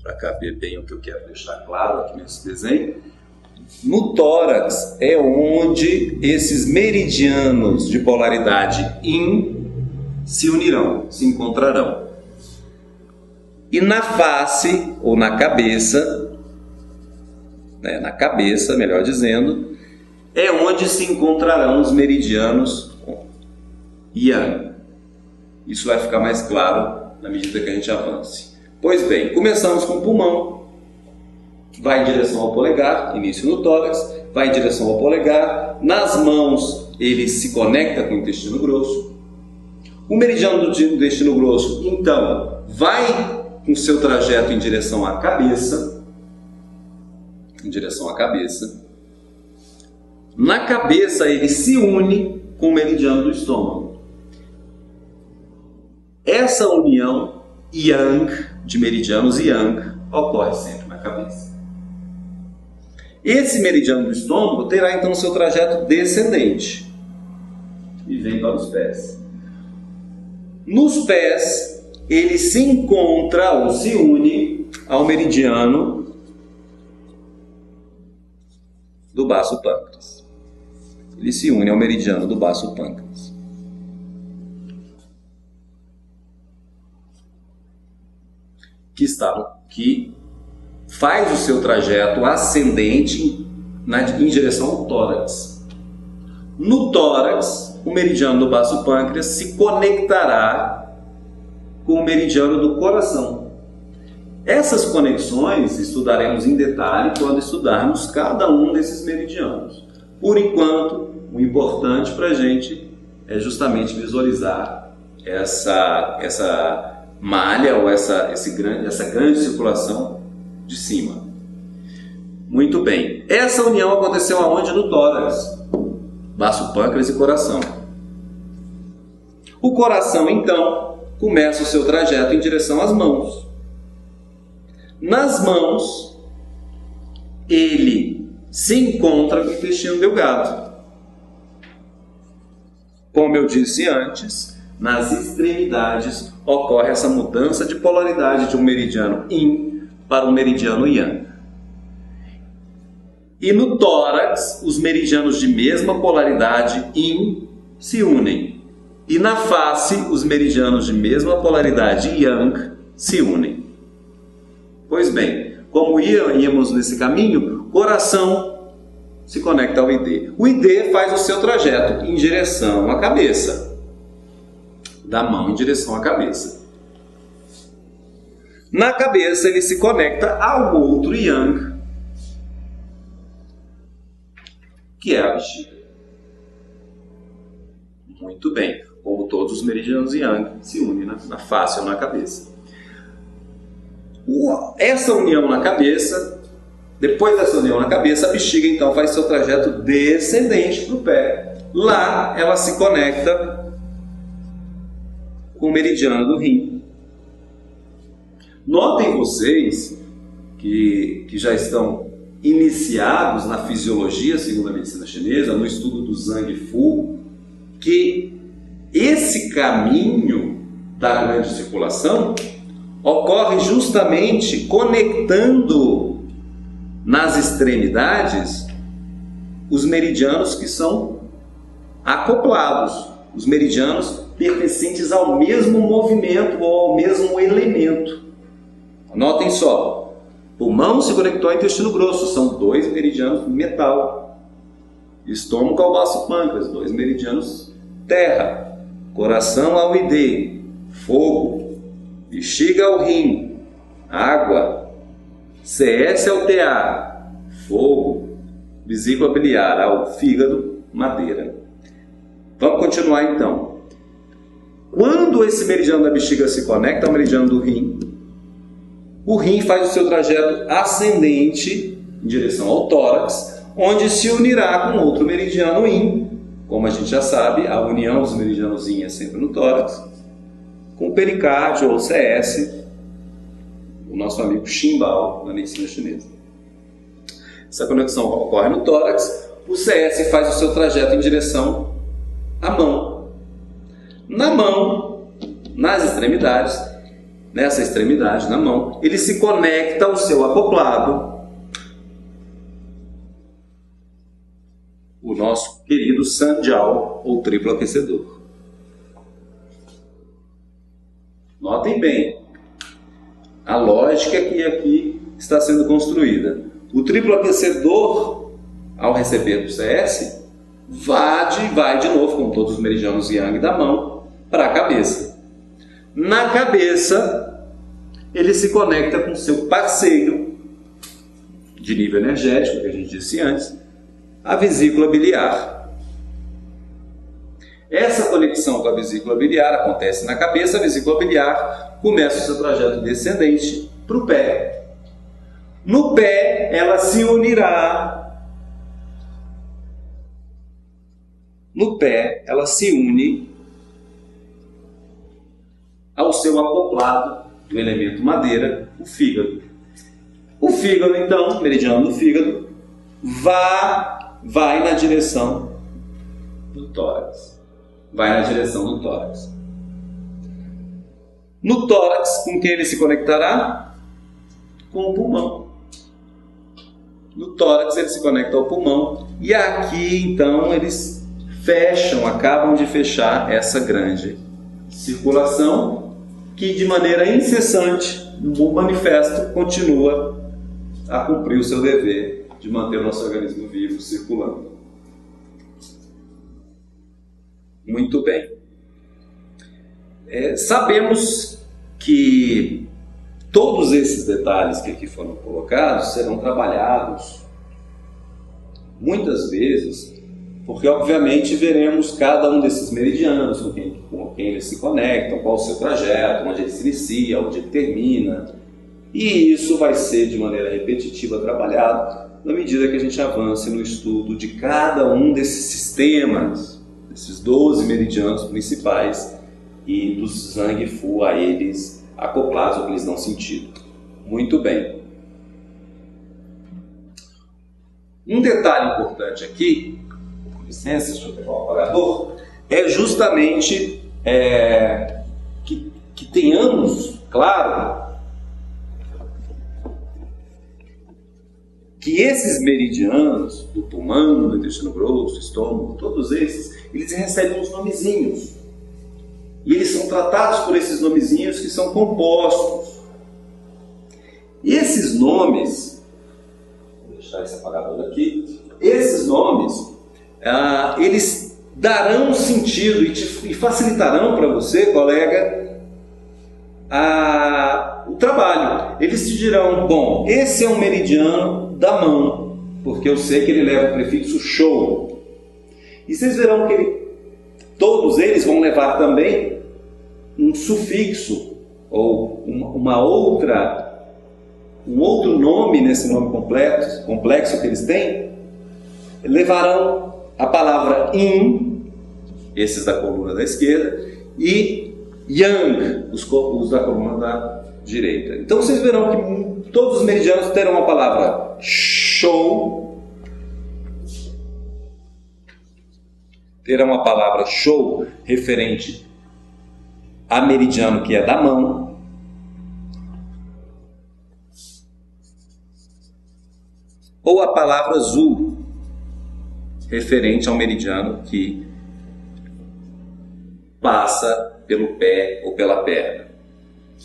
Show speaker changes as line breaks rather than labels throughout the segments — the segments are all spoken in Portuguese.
para caber bem o que eu quero deixar claro aqui nesse desenho. No tórax é onde esses meridianos de polaridade yin se unirão, se encontrarão. E na face, ou na cabeça, melhor dizendo, é onde se encontrarão os meridianos yang. Isso vai ficar mais claro na medida que a gente avance. Pois bem, começamos com o pulmão. Vai em direção ao polegar, início no tórax, vai em direção ao polegar. Nas mãos, ele se conecta com o intestino grosso. O meridiano do intestino grosso, então, vai com seu trajeto em direção à cabeça. Na cabeça, ele se une com o meridiano do estômago. Essa união yang, de meridianos yang, ocorre sempre na cabeça. Esse meridiano do estômago terá então seu trajeto descendente e vem para os pés. Nos pés, ele se encontra ou se une ao meridiano do baço pâncreas. Ele se une ao meridiano do baço pâncreas. Que faz o seu trajeto ascendente em direção ao tórax. No tórax, o meridiano do baço pâncreas se conectará com o meridiano do coração. Essas conexões estudaremos em detalhe quando estudarmos cada um desses meridianos. Por enquanto, o importante para a gente é justamente visualizar essa malha ou essa grande circulação de cima. Muito bem. Essa união aconteceu aonde? No tórax. Baço pâncreas e coração. O coração, então, começa o seu trajeto em direção às mãos. Nas mãos, ele se encontra com o intestino delgado. Como eu disse antes, nas extremidades ocorre essa mudança de polaridade de um meridiano yin para o meridiano yang. E no tórax, os meridianos de mesma polaridade yin se unem. E na face, os meridianos de mesma polaridade yang se unem. Pois bem, como íamos nesse caminho, o coração se conecta ao ID. O ID faz o seu trajeto em direção à cabeça. Da mão em direção à cabeça. Na cabeça, ele se conecta ao outro yang, que é a bexiga. Muito bem, como todos os meridianos yang se unem na face ou na cabeça. Essa união na cabeça, depois dessa união na cabeça, a bexiga então faz seu trajeto descendente para o pé. Lá, ela se conecta com o meridiano do rim. Notem vocês que já estão iniciados na fisiologia, segundo a medicina chinesa, no estudo do Zhang Fu, que esse caminho da grande circulação ocorre justamente conectando nas extremidades os meridianos que são acoplados, os meridianos pertencentes ao mesmo movimento ou ao mesmo elemento. Notem só, pulmão se conectou ao intestino grosso, são 2 meridianos metal. Estômago ao baço pâncreas, 2 meridianos terra. Coração ao ID, fogo. Bexiga ao rim, água. CS ao TA, fogo. Vesícula biliar ao fígado, madeira. Vamos continuar então. Quando esse meridiano da bexiga se conecta ao meridiano do rim, o rim faz o seu trajeto ascendente em direção ao tórax, onde se unirá com outro meridiano yin. Como a gente já sabe, a união dos meridianos yin é sempre no tórax, com o pericárdio ou CS, o nosso amigo Ximbao na medicina chinesa. Essa conexão ocorre no tórax, o CS faz o seu trajeto em direção à mão. Na mão, nas extremidades, nessa extremidade, na mão, ele se conecta ao seu acoplado, o nosso querido Sandial ou triplo aquecedor. Notem bem a lógica que aqui está sendo construída. O triplo aquecedor, ao receber do CS, vai de novo, com todos os meridianos yang da mão, para a cabeça. Na cabeça, ele se conecta com seu parceiro de nível energético, que a gente disse antes, a vesícula biliar. Essa conexão com a vesícula biliar acontece na cabeça, a vesícula biliar começa o seu trajeto descendente para o pé. No pé, ela se unirá. No pé, ela se une ao seu acoplado do elemento madeira, o fígado. O fígado, então, meridiano do fígado, vai na direção do tórax. Vai na direção do tórax. No tórax, com quem ele se conectará? Com o pulmão. No tórax ele se conecta ao pulmão. E aqui, então, eles acabam de fechar essa grande circulação que, de maneira incessante, no manifesto, continua a cumprir o seu dever de manter o nosso organismo vivo circulando. Muito bem. Sabemos que todos esses detalhes que aqui foram colocados serão trabalhados muitas vezes, porque obviamente veremos cada um desses meridianos, com quem eles se conectam, qual o seu trajeto, onde ele se inicia, onde ele termina. E isso vai ser de maneira repetitiva trabalhado na medida que a gente avance no estudo de cada um desses sistemas, esses 12 meridianos principais e dos Zhang Fu a eles acoplados ou que lhes dão sentido. Muito bem. Um detalhe importante aqui, com licença, deixa eu pegar o apagador, é justamente que tenhamos claro que esses meridianos do pulmão, do intestino grosso, do estômago, todos esses, eles recebem uns nomezinhos. E eles são tratados por esses nomezinhos que são compostos. E esses nomes, vou deixar esse apagador aqui, esses nomes, eles darão sentido e facilitarão para você, colega, o trabalho. Eles te dirão, bom, esse é um meridiano da mão, porque eu sei que ele leva o prefixo shou. E vocês verão que todos eles vão levar também um sufixo, ou um outro nome nesse nome complexo que eles têm, levarão a palavra yin, esses da coluna da esquerda, e yang, os da coluna da direita. Então vocês verão que todos os meridianos terão uma palavra shou, terão uma palavra shou referente a meridiano que é da mão, ou a palavra zu referente ao meridiano que passa pelo pé ou pela perna.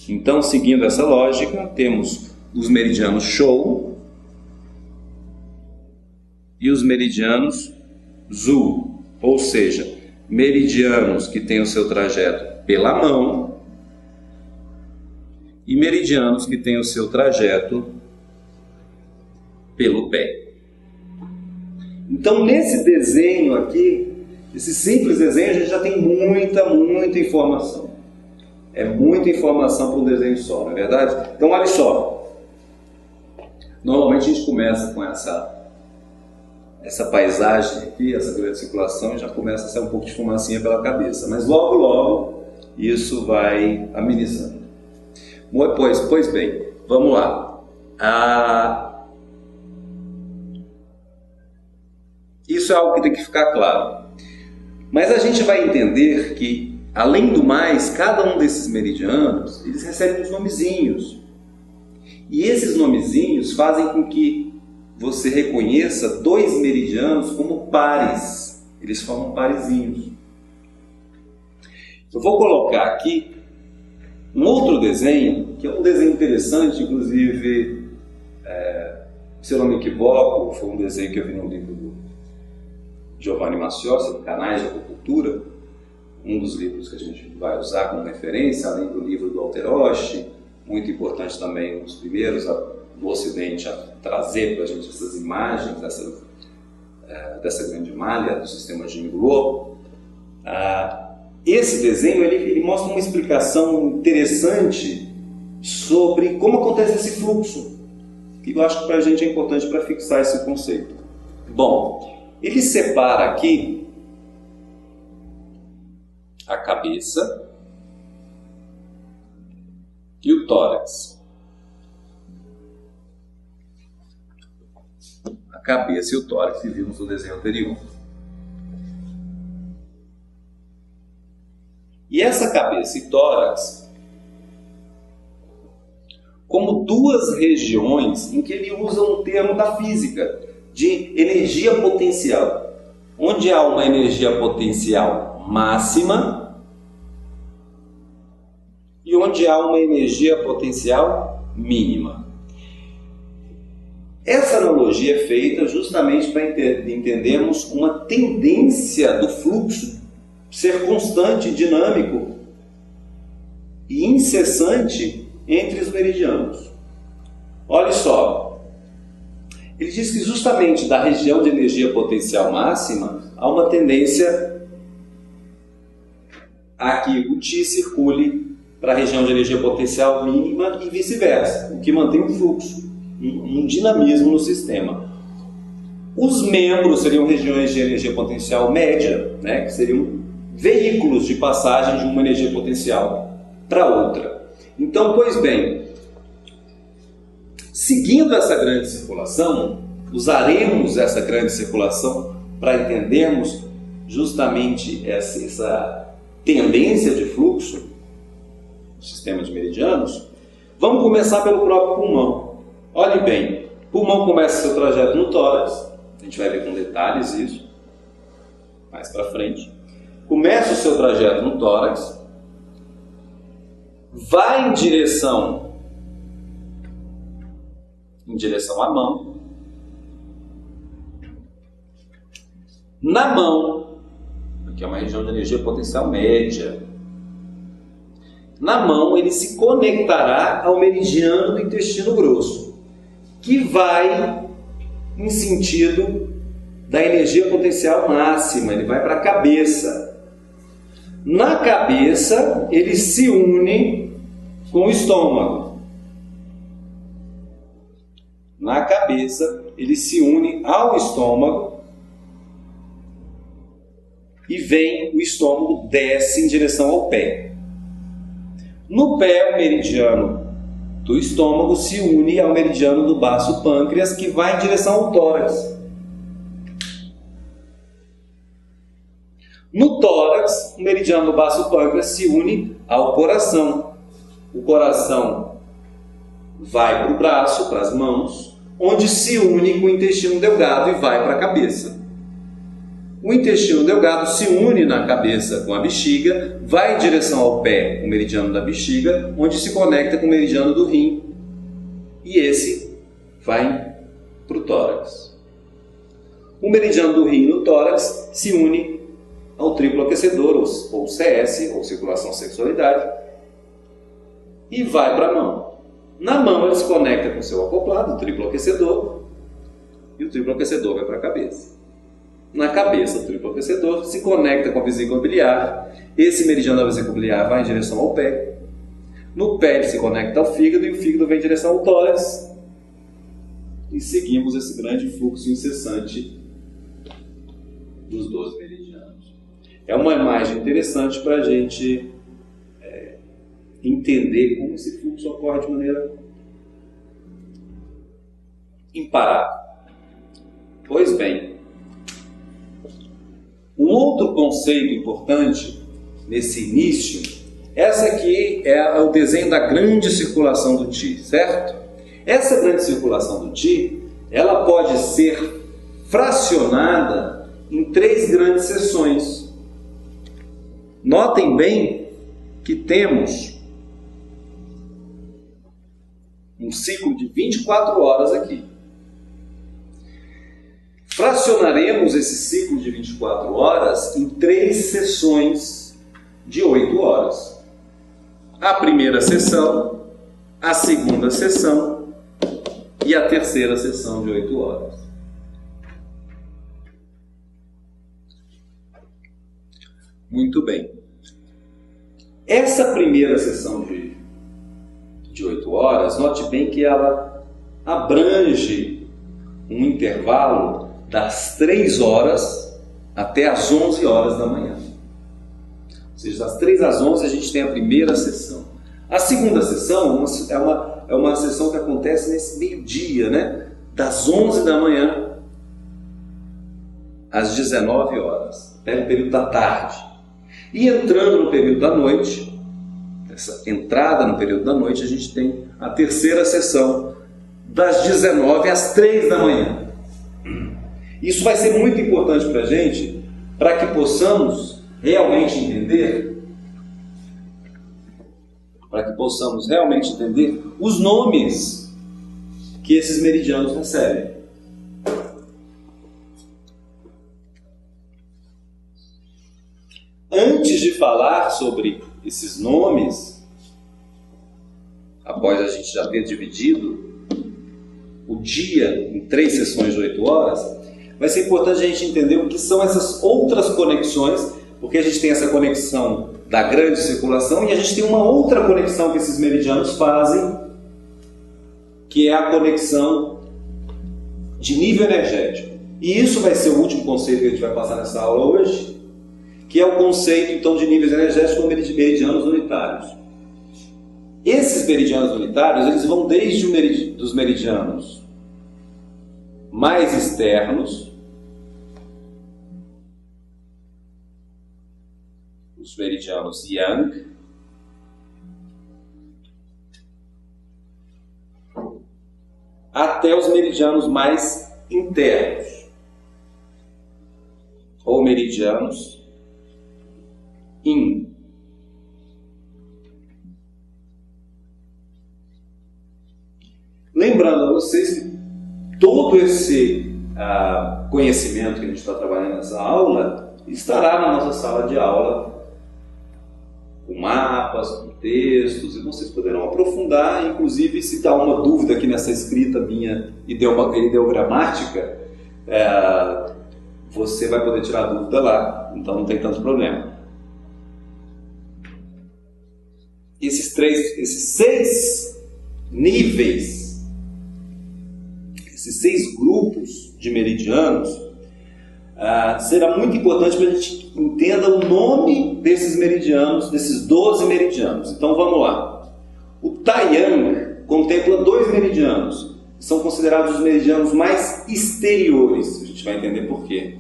Então, seguindo essa lógica, temos os meridianos shou e os meridianos zu, ou seja, meridianos que têm o seu trajeto pela mão e meridianos que têm o seu trajeto pelo pé. Então, nesse desenho aqui, esse simples desenho, a gente já tem muita informação. É muita informação para um desenho só, não é verdade? Então, olha só. Normalmente a gente começa com essa paisagem aqui, essa grande circulação, e já começa a sair um pouco de fumacinha pela cabeça. Mas logo, isso vai amenizando. Pois bem, vamos lá. Isso é algo que tem que ficar claro. Mas a gente vai entender que além do mais, cada um desses meridianos, eles recebem uns nomezinhos. E esses nomezinhos fazem com que você reconheça dois meridianos como pares. Eles formam parezinhos. Eu vou colocar aqui um outro desenho, que é um desenho interessante, inclusive, se eu não me equivoco, foi um desenho que eu vi no livro do Giovanni Maciossi, Canais de Acupuntura, um dos livros que a gente vai usar como referência, além do livro do Alteroshi, muito importante também, um dos primeiros no Ocidente a trazer para a gente essas imagens dessa grande malha do sistema Jingguo. Esse desenho ele mostra uma explicação interessante sobre como acontece esse fluxo, que eu acho que para a gente é importante para fixar esse conceito. Bom, ele separa aqui a cabeça e o tórax. A cabeça e o tórax que vimos no desenho anterior. E essa cabeça e tórax, como duas regiões em que ele usa um termo da física, de energia potencial. Onde há uma energia potencial máxima e onde há uma energia potencial mínima. Essa analogia é feita justamente para entendermos uma tendência do fluxo ser constante, dinâmico e incessante entre os meridianos. Olha só, ele diz que justamente da região de energia potencial máxima há uma tendência a que o Qi circule para a região de energia potencial mínima e vice-versa, o que mantém um fluxo, um dinamismo no sistema. Os membros seriam regiões de energia potencial média, que seriam veículos de passagem de uma energia potencial para outra. Então, pois bem, seguindo essa grande circulação, usaremos essa grande circulação para entendermos justamente essa tendência de fluxo do sistema de meridianos. Vamos começar pelo próprio pulmão. Olhe bem, o pulmão começa seu trajeto no tórax, a gente vai ver com detalhes isso mais para frente. Começa o seu trajeto no tórax, vai em direção à mão. Na mão, aqui é uma região de energia potencial média. Na mão, ele se conectará ao meridiano do intestino grosso, que vai em sentido da energia potencial máxima, ele vai para a cabeça. Na cabeça, ele se une com o estômago. Na cabeça, ele se une ao estômago e o estômago desce em direção ao pé. No pé, o meridiano do estômago se une ao meridiano do baço pâncreas, que vai em direção ao tórax. No tórax, o meridiano do baço pâncreas se une ao coração. O coração vai para o braço, para as mãos, onde se une com o intestino delgado e vai para a cabeça. O intestino delgado se une na cabeça com a bexiga, vai em direção ao pé, o meridiano da bexiga, onde se conecta com o meridiano do rim. E esse vai para o tórax. O meridiano do rim no tórax se une ao triplo aquecedor, ou CS, ou circulação sexualidade, e vai para a mão. Na mão ele se conecta com o seu acoplado, o triplo aquecedor, e o triplo aquecedor vai para a cabeça. Na cabeça, o triplo aquecedor se conecta com a vesícula biliar, esse meridiano da vesícula biliar vai em direção ao pé, no pé ele se conecta ao fígado, e o fígado vem em direção ao tórax, e seguimos esse grande fluxo incessante dos 12 meridianos. É uma imagem interessante para a gente entender como esse fluxo ocorre de maneira imparável. Pois bem, um outro conceito importante nesse início, essa aqui é o desenho da grande circulação do Qi, certo? Essa grande circulação do Qi, ela pode ser fracionada em 3 grandes seções. Notem bem que temos um ciclo de 24 horas aqui. Fracionaremos esse ciclo de 24 horas em 3 sessões de 8 horas. A primeira sessão, a segunda sessão e a terceira sessão de 8 horas. Muito bem. Essa primeira sessão de 8 horas, note bem que ela abrange um intervalo das 3 horas até as 11 horas da manhã. Ou seja, das 3 às 11 a gente tem a primeira sessão. A segunda sessão é uma sessão que acontece nesse meio-dia, né? Das 11 da manhã às 19 horas. Pega o período da tarde. E entrando no período da noite, essa entrada no período da noite, a gente tem a terceira sessão, das 19 às 3 da manhã. Isso vai ser muito importante para a gente, para que possamos realmente entender, os nomes que esses meridianos recebem. Antes de falar sobre esses nomes, após a gente já ter dividido o dia em 3 sessões de 8 horas, vai ser importante a gente entender o que são essas outras conexões, porque a gente tem essa conexão da grande circulação e a gente tem uma outra conexão que esses meridianos fazem, que é a conexão de nível energético. E isso vai ser o último conceito que a gente vai passar nessa aula hoje, que é o conceito então de níveis energéticos com meridianos unitários. Esses meridianos unitários, eles vão desde os meridianos mais externos, os meridianos Yang, até os meridianos mais internos, ou meridianos Yin. Lembrando a vocês que todo esse conhecimento que a gente está trabalhando nessa aula estará na nossa sala de aula, com mapas, com textos, e vocês poderão aprofundar, inclusive se dá uma dúvida aqui nessa escrita minha ideogramática, você vai poder tirar a dúvida lá, então não tem tanto problema. Esses 6 níveis, esses 6 grupos de meridianos, será muito importante para a gente entenda o nome desses meridianos, desses 12 meridianos. Então vamos lá. O Taiyang contempla 2 meridianos, que são considerados os meridianos mais exteriores. A gente vai entender por quê.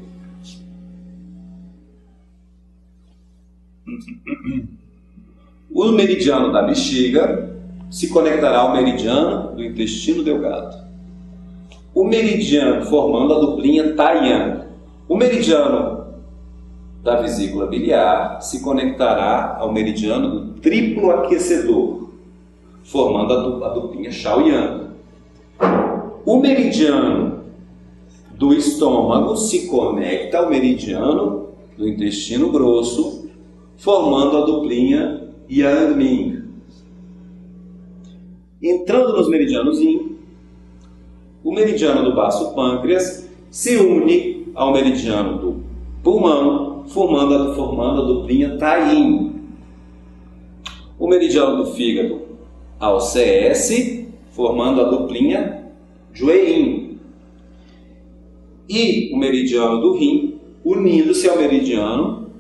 O meridiano da bexiga se conectará ao meridiano do intestino delgado. O meridiano formando a duplinha Taiyang. O meridiano da vesícula biliar se conectará ao meridiano do triplo aquecedor, formando a duplinha Shaoyang. O meridiano do estômago se conecta ao meridiano do intestino grosso, formando a duplinha Yangming. Entrando nos meridianos Yin, o meridiano do baço pâncreas se une ao meridiano do pulmão, formando a duplinha Taiyin. O meridiano do fígado ao CS, formando a duplinha Jueyin. E o meridiano do rim, unindo-se ao meridiano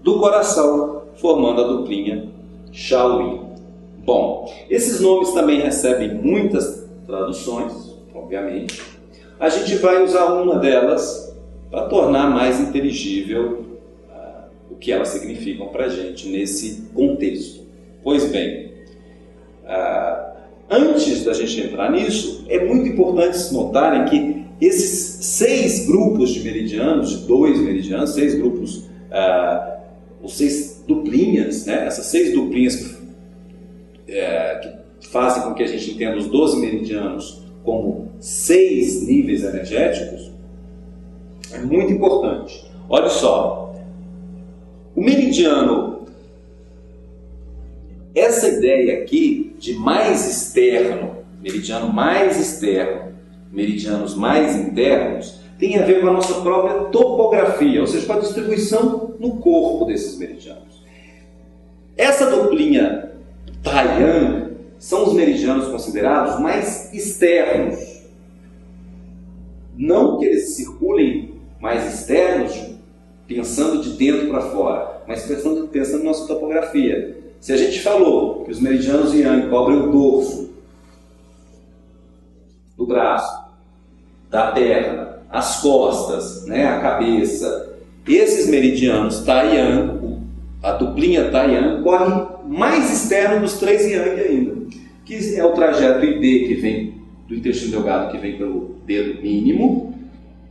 do coração, formando a duplinha Shaoyin. Bom, esses nomes também recebem muitas traduções, obviamente. A gente vai usar uma delas para tornar mais inteligível o que elas significam para a gente nesse contexto. Pois bem, antes da gente entrar nisso, é muito importante se notarem que esses 6 grupos de meridianos, de 2 meridianos, 6 grupos, ou 6 duplinhas, né? Essas 6 duplinhas que fazem com que a gente entenda os 12 meridianos como 6 níveis energéticos, é muito importante. Olha só, o meridiano, essa ideia aqui de mais externo, meridiano mais externo, meridianos mais internos, tem a ver com a nossa própria topografia, ou seja, com a distribuição no corpo desses meridianos. Essa duplinha Tai-Yang são os meridianos considerados mais externos. Não que eles circulem mais externos, pensando de dentro para fora, mas pensando na nossa topografia. Se a gente falou que os meridianos Yang cobrem o dorso do braço, da perna, as costas, né, a cabeça, esses meridianos Tai-Yang, a duplinha Tai-Yang, corre mais externo dos 3 Yang ainda, que é o trajeto ID que vem do intestino delgado, que vem pelo dedo mínimo,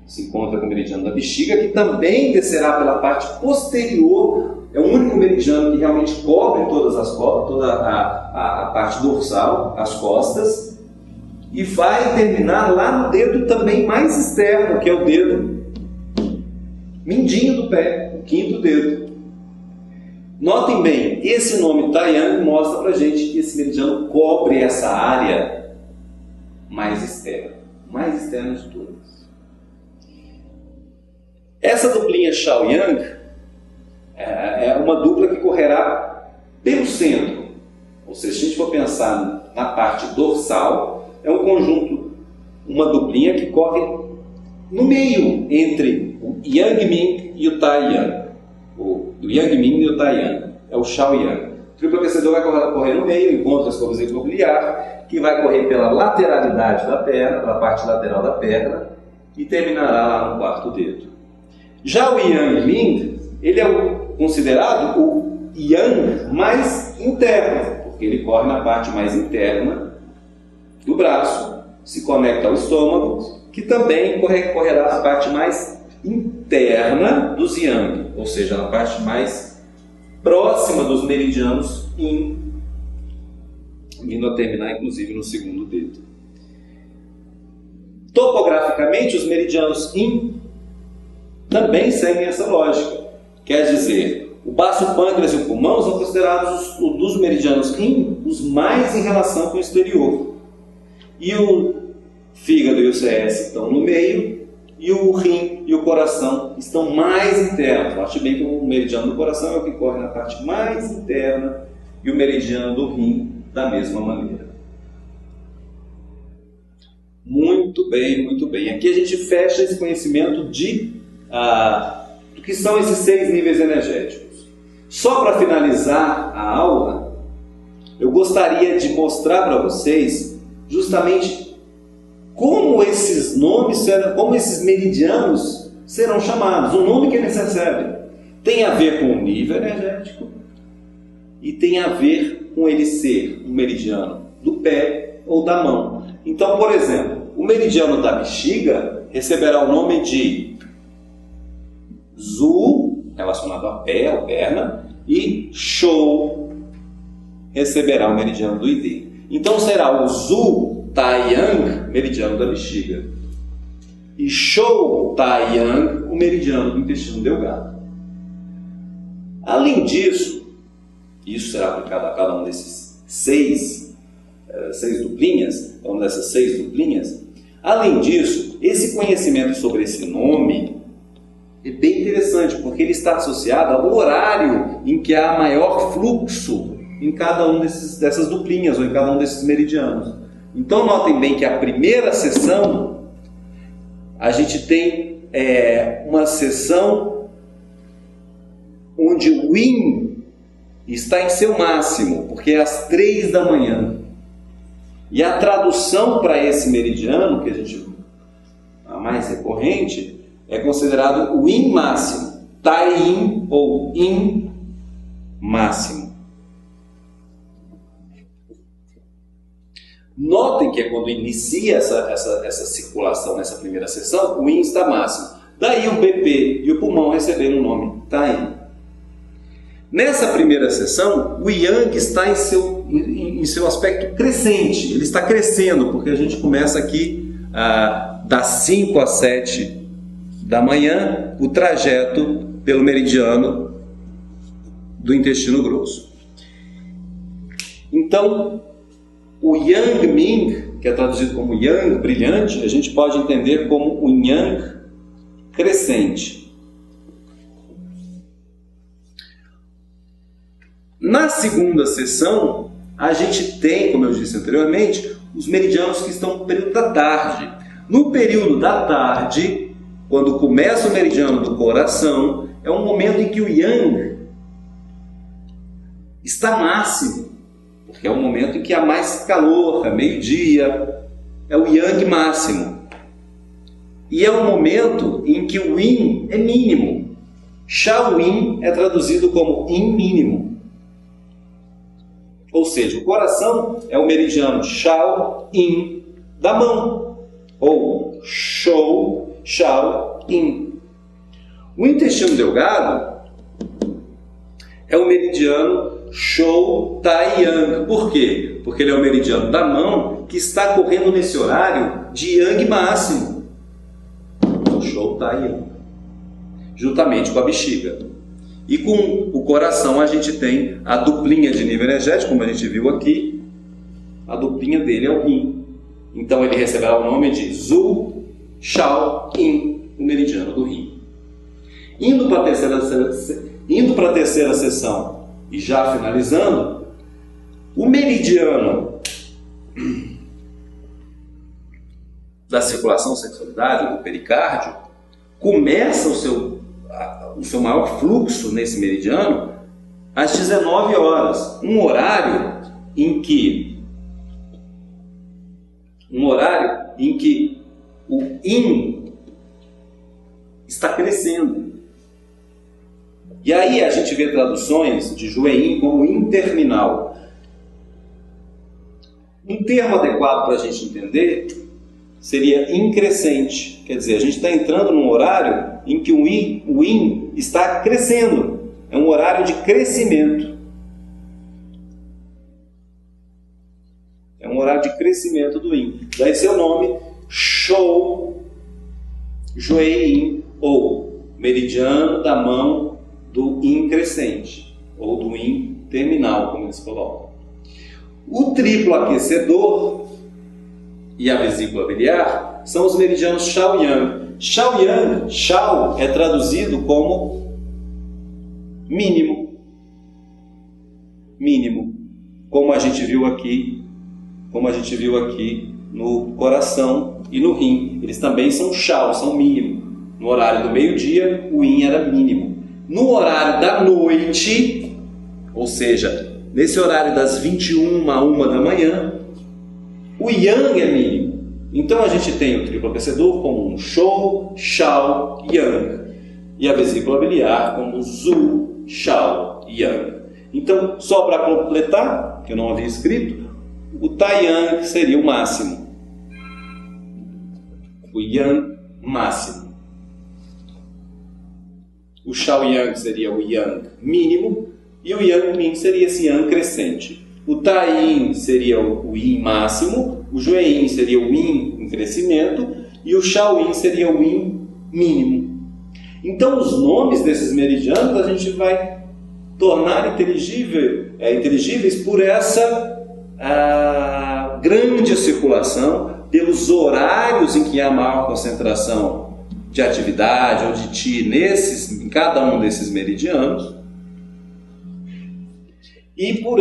se encontra com o meridiano da bexiga, que também descerá pela parte posterior. É o único meridiano que realmente cobre toda a parte dorsal, as costas, e vai terminar lá no dedo também mais externo, que é o dedo mindinho do pé, o 5º dedo. Notem bem, esse nome Tai-Yang mostra pra gente que esse meridiano cobre essa área mais externa de todas. Essa duplinha Shao-Yang é uma dupla que correrá pelo centro. Ou seja, se a gente for pensar na parte dorsal, é um conjunto, uma duplinha que corre no meio entre o Yang Ming e o Tai-Yang. O Yang Ming e o Tai-Yang. É o Shao-Yang. O triplo aquecedor vai correr no meio, encontra a sua vesícula biliar, que vai correr pela lateralidade da perna, pela parte lateral da perna, e terminará lá no 4º dedo. Já o Yang Ming, ele é considerado o Yang mais interno, porque ele corre na parte mais interna do braço, se conecta ao estômago, que também correrá na parte mais interna dos Yang, ou seja, na parte mais próxima dos meridianos Yin, vindo a terminar inclusive no 2º dedo. Topograficamente, os meridianos Yin também seguem essa lógica. Quer dizer, o baço, o pâncreas e o pulmão são considerados dos meridianos Yin os mais em relação com o exterior. E o fígado e o CS estão no meio, e o rim e o coração estão mais internos. Note bem que o meridiano do coração é o que corre na parte mais interna e o meridiano do rim da mesma maneira. Muito bem, muito bem. Aqui a gente fecha esse conhecimento do que são esses 6 níveis energéticos. Só para finalizar a aula, eu gostaria de mostrar para vocês justamente como esses nomes, como esses meridianos serão chamados. O nome que eles recebem tem a ver com o nível energético e tem a ver com ele ser um meridiano do pé ou da mão. Então, por exemplo, o meridiano da bexiga receberá o nome de Zu, relacionado a pé, a perna, e Shou receberá o meridiano do ID. Então será o Zu Tai-Yang, meridiano da bexiga, e Shou Tai-Yang, o meridiano do intestino delgado. Além disso, isso será aplicado a cada um desses 6 duplinhas, uma dessas 6 duplinhas. Além disso, esse conhecimento sobre esse nome é bem interessante, porque ele está associado ao horário em que há maior fluxo em cada um dessas duplinhas, ou em cada um desses meridianos. Então notem bem que a primeira sessão, a gente tem uma sessão onde o Yin está em seu máximo, porque é às 3 da manhã. E a tradução para esse meridiano, que a mais recorrente, é considerado o Yin máximo. Tai-in ou in máximo. Notem que é quando inicia essa circulação nessa primeira sessão, o in está máximo. Daí o BP e o pulmão receberam o nome Tai-in. Nessa primeira sessão, o yang está em seu aspecto crescente. Ele está crescendo, porque a gente começa aqui das 5 às 7 da manhã, o trajeto pelo meridiano do intestino grosso. Então, o Yang Ming, que é traduzido como Yang brilhante, a gente pode entender como o Yang crescente. Na segunda sessão, a gente tem, como eu disse anteriormente, os meridianos que estão no período da tarde. No período da tarde, quando começa o meridiano do coração, é um momento em que o Yang está máximo, porque é um momento em que há mais calor, é meio-dia, é o Yang máximo. E é um momento em que o Yin é mínimo. Shao-Yin é traduzido como Yin mínimo. Ou seja, o coração é o meridiano Shao-Yin da mão, ou Shou-Shao-Yin. O intestino delgado é o meridiano Shou-Tai-Yang. Por quê? Porque ele é o meridiano da mão que está correndo nesse horário de Yang máximo. O Shou-Tai-Yang. Juntamente com a bexiga. E com o coração a gente tem a duplinha de nível energético, como a gente viu aqui. A duplinha dele é o Yin. Então ele receberá o nome de Zhu Shao Yin, o meridiano do Yin. Indo para a terceira sessão e já finalizando, o meridiano da circulação sexualidade, do pericárdio, começa o seu maior fluxo nesse meridiano às 19 horas, um horário em que o Yin está crescendo. E aí a gente vê traduções de Jueyin como interminal. Um termo adequado para a gente entender seria increscente. Quer dizer, a gente está entrando num horário em que o Yin está crescendo. É um horário de crescimento. É um horário de crescimento do Yin. Daí seu nome, Shou Jueyin, ou meridiano da mão do Yin crescente, ou do Yin terminal, como eles colocam. O triplo aquecedor e a vesícula biliar são os meridianos Shao-Yang. Shao-Yang, Shao é traduzido como mínimo. Mínimo. Como a gente viu aqui no coração e no rim. Eles também são Shao, são mínimo. No horário do meio-dia, o Yin era mínimo. No horário da noite, ou seja, nesse horário das 21 a 1 da manhã, o Yang é mínimo. Então a gente tem o triplo aquecedor como um Shou, Shao, Yang. E a vesícula biliar como Zhu, Shao, Yang. Então, só para completar, que eu não havia escrito, o Tai-Yang seria o máximo. O Yang máximo. O Shao-Yang seria o Yang mínimo. E o Yang Min seria esse Yang crescente. O Tai-Yin seria o Yin máximo. O Jueyin seria o Yin em crescimento. E o Shao-Yin seria o Yin mínimo. Então, os nomes desses meridianos a gente vai tornar inteligíveis por essa grande circulação, pelos horários em que há maior concentração de atividade ou de Qi em cada um desses meridianos, e por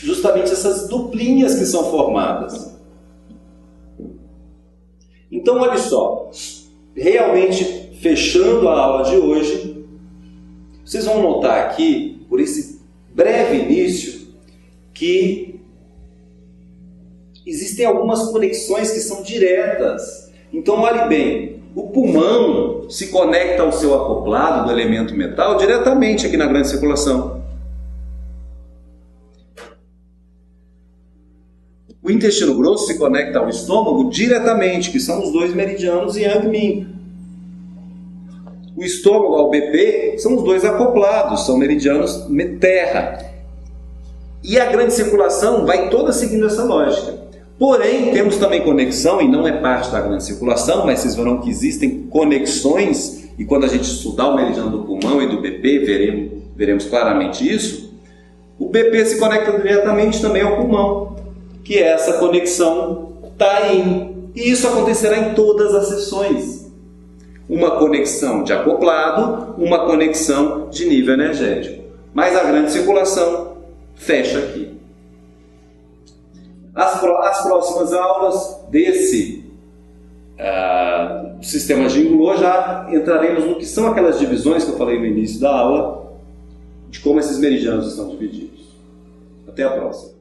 justamente essas duplinhas que são formadas. Então, olha só, realmente fechando a aula de hoje, vocês vão notar aqui, por esse breve início, que existem algumas conexões que são diretas. Então, olhe bem, O pulmão se conecta ao seu acoplado do elemento metal diretamente aqui na grande circulação. O intestino grosso se conecta ao estômago diretamente, que são os dois meridianos Yang-Min. O estômago ao BP são os dois acoplados, são meridianos terra. E a grande circulação vai toda seguindo essa lógica. Porém, temos também conexão, e não é parte da grande circulação, mas vocês verão que existem conexões, e quando a gente estudar o meridiano do pulmão e do BP, veremos claramente isso. O BP se conecta diretamente também ao pulmão, que é essa conexão Tayin. E isso acontecerá em todas as sessões. Uma conexão de acoplado, uma conexão de nível energético. Mas a grande circulação fecha aqui. As próximas aulas desse sistema Jing-Luo já entraremos no que são aquelas divisões que eu falei no início da aula, de como esses meridianos estão divididos. Até a próxima.